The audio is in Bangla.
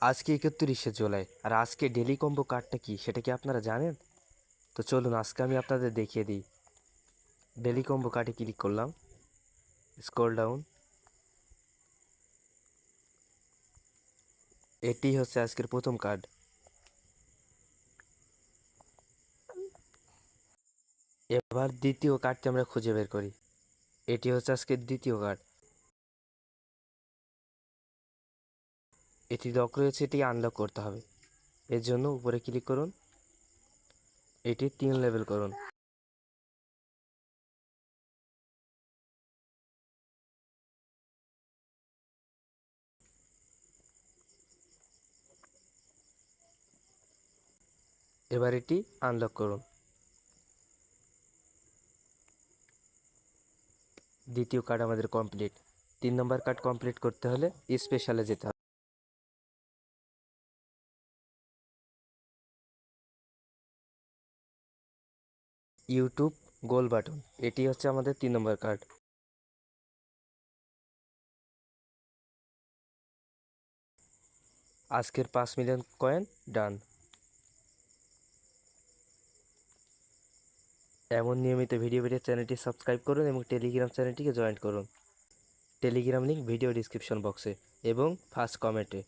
আজকে 31শে জুলাই আর আজকে ডেলি কম্বো কার্ডটা কি সেটা কি আপনারা জানেন? তো চলুন আজকে আমি আপনাদের দেখিয়ে দিই। ডেলি কম্বো কার্ডে ক্লিক করলাম, স্ক্রল ডাউন, এটি হচ্ছে আজকের প্রথম কার্ড। এবার দ্বিতীয় কার্ডটি আমরা খুঁজে বের করি। এটি হচ্ছে আজকের দ্বিতীয় কার্ড। এটি লক রয়েছে, এটি আনলক করতে হবে। এর জন্য উপরে ক্লিক করুন, এটি 3 লেভেল করুন। এবার এটি আনলক করুন। দ্বিতীয় কার্ড আমাদের কমপ্লিট। 3 নম্বর কার্ড কমপ্লিট করতে হলে স্পেশালে যেতে হবে। ইউটিউব গোল বাটন, এটি হচ্ছে আমাদের 3 নম্বর কার্ড। আজকের 5 মিলিয়ন কয়েন ডান। এমন নিয়মিত ভিডিও পেতে চ্যানেলটি সাবস্ক্রাইব করুন এবং টেলিগ্রাম চ্যানেলটিকে জয়েন করুন। টেলিগ্রাম লিঙ্ক ভিডিও ডিসক্রিপশন বক্সে এবং ফার্স্ট কমেন্টে।